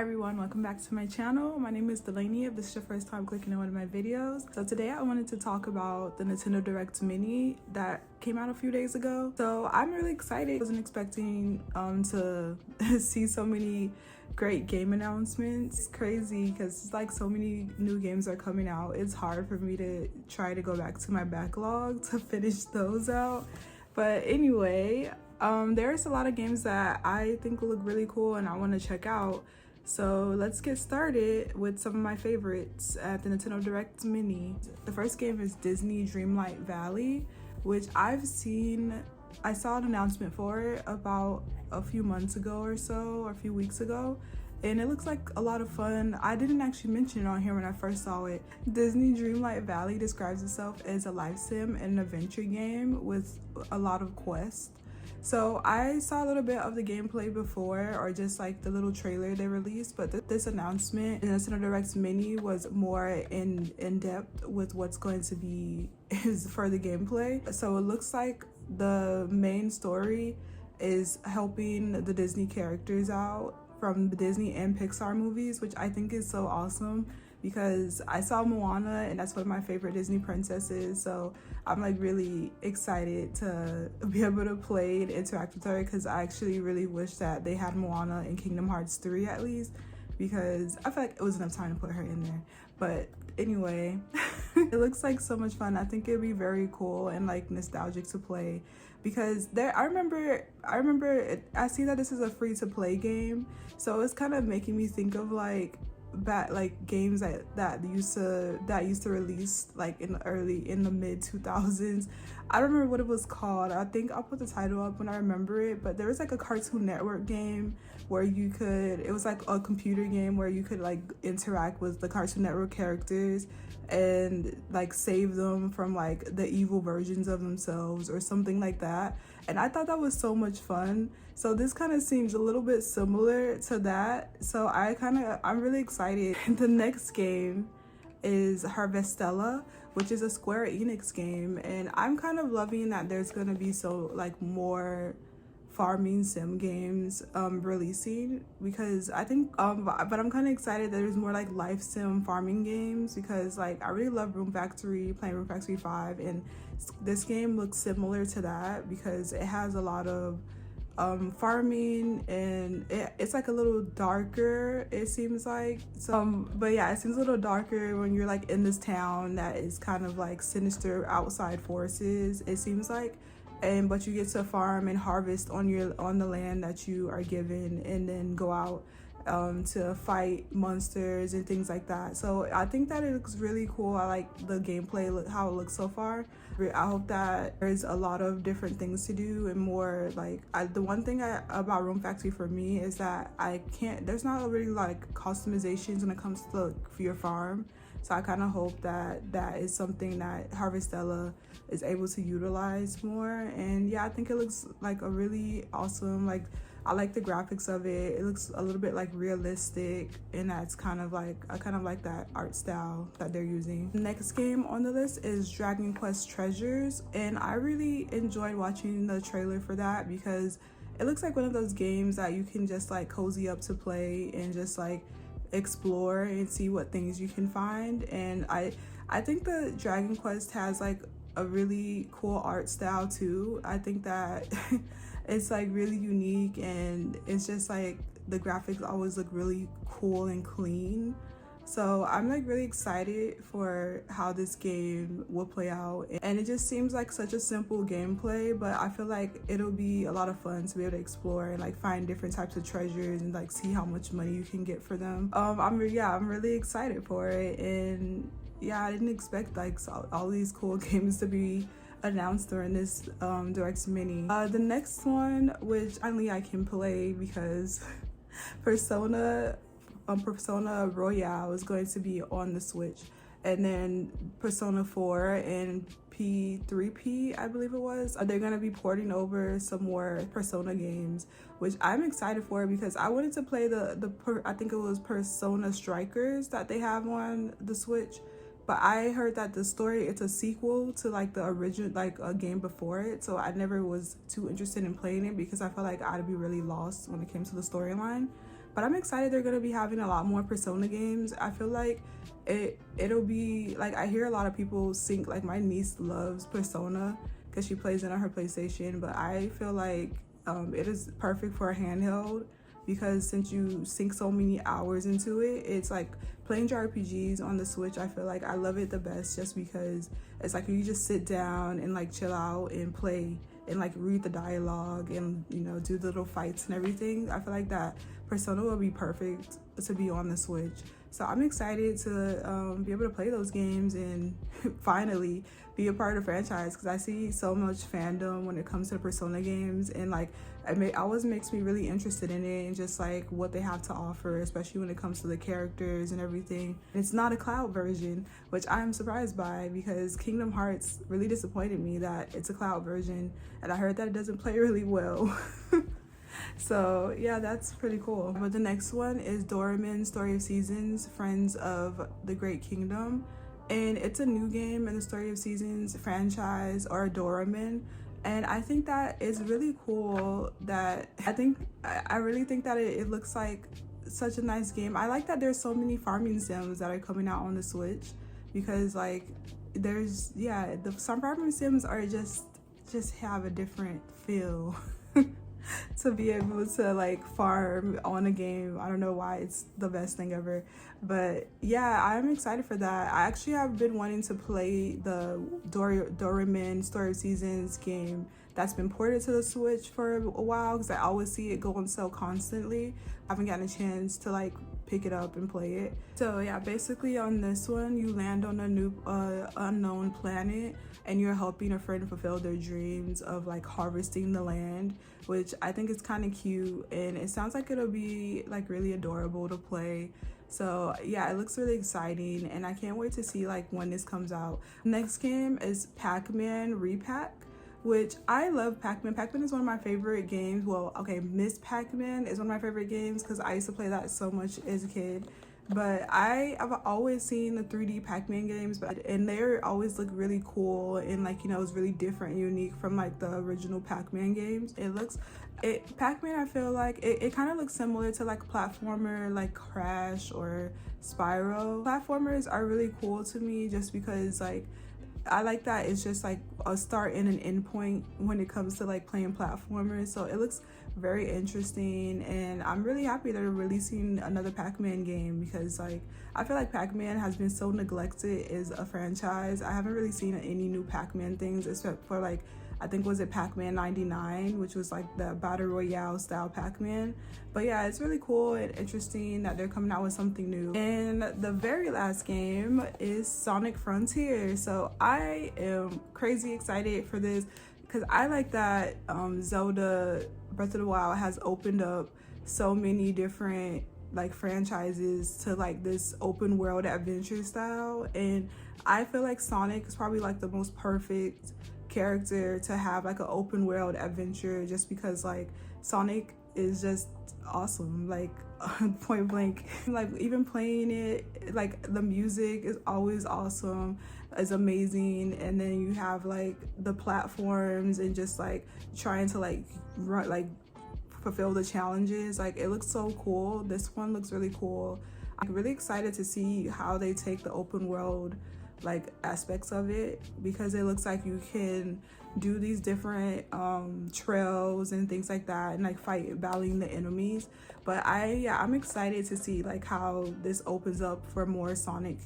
Hi everyone, welcome back to my channel. My name is Delaney if this is your first time clicking on one of my videos. So today I wanted to talk about the Nintendo Direct Mini that came out a few days ago. So I'm really excited. I wasn't expecting to see so many great game announcements. It's crazy because it's like so many new games are coming out. It's hard for me to try to go back to my backlog to finish those out. But anyway, there's a lot of games that I think will look really cool and I want to check out. So let's get started with some of my favorites at the Nintendo Direct Mini. The first game is Disney Dreamlight Valley, which I saw an announcement for it about a few months ago or so, or a few weeks ago, and it looks like a lot of fun. I didn't actually mention it on here when I first saw it. Disney Dreamlight Valley describes itself as a life sim and an adventure game with a lot of quests. So I saw a little bit of the gameplay before, or just like the little trailer they released, but this announcement in Nintendo Direct Mini was more in depth with what's going to be for the gameplay. So it looks like the main story is helping the Disney characters out from the Disney and Pixar movies, which I think is so awesome because I saw Moana and that's one of my favorite Disney princesses. So I'm like really excited to be able to play and interact with her, because I actually really wish that they had Moana in Kingdom Hearts 3 at least, because I feel like it was enough time to put her in there. But anyway, it looks like so much fun. I think it'd be very cool and like nostalgic to play, because I remember I see that this is a free to play game, so it's kind of making me think of like games that used to release like in the mid 2000s. I don't remember what it was called. I think I'll put the title up when I remember it, but there was like a Cartoon Network game where it was like a computer game where you could like interact with the Cartoon Network characters and like save them from like the evil versions of themselves or something like that. And I thought that was so much fun. So this kind of seems a little bit similar to that. So I'm really excited. The next game is Harvestella, which is a Square Enix game, and I'm kind of loving that there's gonna be more farming sim games releasing, because I think but I'm kind of excited that there's more like life sim farming games, because like I really love playing Room Factory 5, and this game looks similar to that because it has a lot of farming, and it's like a little darker, it seems like. So but yeah, it seems a little darker when you're like in this town that is kind of like sinister outside forces, it seems like. But you get to farm and harvest on the land that you are given, and then go out to fight monsters and things like that. So I think that it looks really cool. I like the gameplay, how it looks so far. I hope that there's a lot of different things to do and more like the one thing about Room Factory for me is that there's not really like customizations when it comes to your farm. So I kind of hope that is something that Harvestella is able to utilize more. And yeah, I think it looks like a really awesome, like I like the graphics of it. It looks a little bit like realistic, and that's I kind of like that art style that they're using. The next game on the list is Dragon Quest Treasures, and I really enjoyed watching the trailer for that because it looks like one of those games that you can just like cozy up to play and just like explore and see what things you can find. And I think the Dragon Quest has like a really cool art style too. I think that it's like really unique, and it's just like the graphics always look really cool and clean. So I'm like really excited for how this game will play out, and it just seems like such a simple gameplay, but I feel like it'll be a lot of fun to be able to explore and like find different types of treasures and like see how much money you can get for them. I'm really excited for it, and yeah, I didn't expect like all these cool games to be announced during this Direct Mini. The next one, which finally I can play because Persona Royale is going to be on the Switch, and then Persona 4 and P3P, I believe it was, they're going to be porting over some more Persona games, which I'm excited for because I wanted to play I think it was Persona Strikers that they have on the Switch. But I heard that the story, it's a sequel to like the original, like a game before it. So I never was too interested in playing it because I felt like I'd be really lost when it came to the storyline. But I'm excited they're gonna be having a lot more Persona games. I feel like it'll be like, I hear a lot of people sync, like my niece loves Persona because she plays it on her PlayStation, but I feel like it is perfect for a handheld, because since you sink so many hours into it, it's like playing JRPGs on the Switch. I feel like I love it the best just because it's like you just sit down and like chill out and play and like read the dialogue and, you know, do the little fights and everything. I feel like that Persona will be perfect to be on the Switch. So I'm excited to be able to play those games and finally be a part of the franchise, because I see so much fandom when it comes to Persona games, and like it always makes me really interested in it and just like what they have to offer, especially when it comes to the characters and everything. And it's not a cloud version, which I'm surprised by, because Kingdom Hearts really disappointed me that it's a cloud version, and I heard that it doesn't play really well. So yeah, that's pretty cool. But the next one is Doraeman Story of Seasons, Friends of the Great Kingdom. And it's a new game in the Story of Seasons franchise, or Doraeman. And I think that is really cool. That I really think that it looks like such a nice game. I like that there's so many farming sims that are coming out on the Switch, because like there's, yeah, some farming sims are just have a different feel. To be able to like farm on a game. I don't know why, it's the best thing ever. But yeah, I'm excited for that. I actually have been wanting to play the Doraeman Story of Seasons game that's been ported to the Switch for a while, because I always see it go on sale constantly. I haven't gotten a chance to like pick it up and play it. So yeah, basically on this one, you land on a new unknown planet, and you're helping a friend fulfill their dreams of like harvesting the land, which I think is kind of cute, and it sounds like it'll be like really adorable to play. So yeah, it looks really exciting, and I can't wait to see like when this comes out. Next game is Pac-Man Repack, which I love Pac-Man. Pac-Man is one of my favorite games. Well, okay, Miss Pac-Man is one of my favorite games because I used to play that so much as a kid. But I've always seen the 3D Pac-Man games, and they always look really cool, and like, you know, it's really different and unique from like the original Pac-Man games. Pac-Man, I feel like it kind of looks similar to like a platformer like Crash or Spyro. Platformers are really cool to me just because like I like that it's just like a start and an end point when it comes to like playing platformers. So it looks very interesting, and I'm really happy they're releasing another Pac-Man game, because like I feel like Pac-Man has been so neglected as a franchise. I haven't really seen any new Pac-Man things except for like, I think, was it Pac-Man 99, which was like the battle royale style Pac-Man. But yeah, it's really cool and interesting that they're coming out with something new. And the very last game is Sonic Frontier. So I am crazy excited for this, because I like that Zelda Breath of the Wild has opened up so many different like franchises to like this open world adventure style, and I feel like Sonic is probably like the most perfect character to have like an open world adventure, just because like Sonic is just awesome, like point blank. Like even playing it, like the music is always awesome, is amazing, and then you have like the platforms and just like trying to like run, like fulfill the challenges. Like it looks so cool. This one looks really cool. I'm really excited to see how they take the open world like aspects of it, because it looks like you can do these different trails and things like that, and like battling the enemies. But I'm excited to see like how this opens up for more Sonic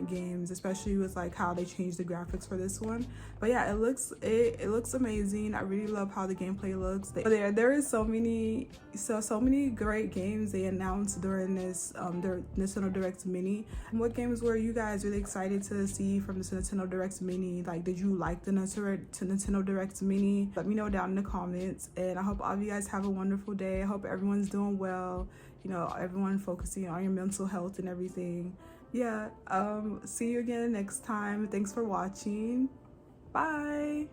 games, especially with like how they changed the graphics for this one. But yeah, it looks amazing. I really love how the gameplay looks. There is so many great games they announced during this Nintendo Direct Mini. What games were you guys really excited to see from this Nintendo Direct Mini? Like, did you like the Nintendo Direct Mini? Let me know down in the comments, and I hope all of you guys have a wonderful day. I hope everyone's doing well, you know, everyone focusing on your mental health and everything. Yeah, see you again next time. Thanks for watching. Bye.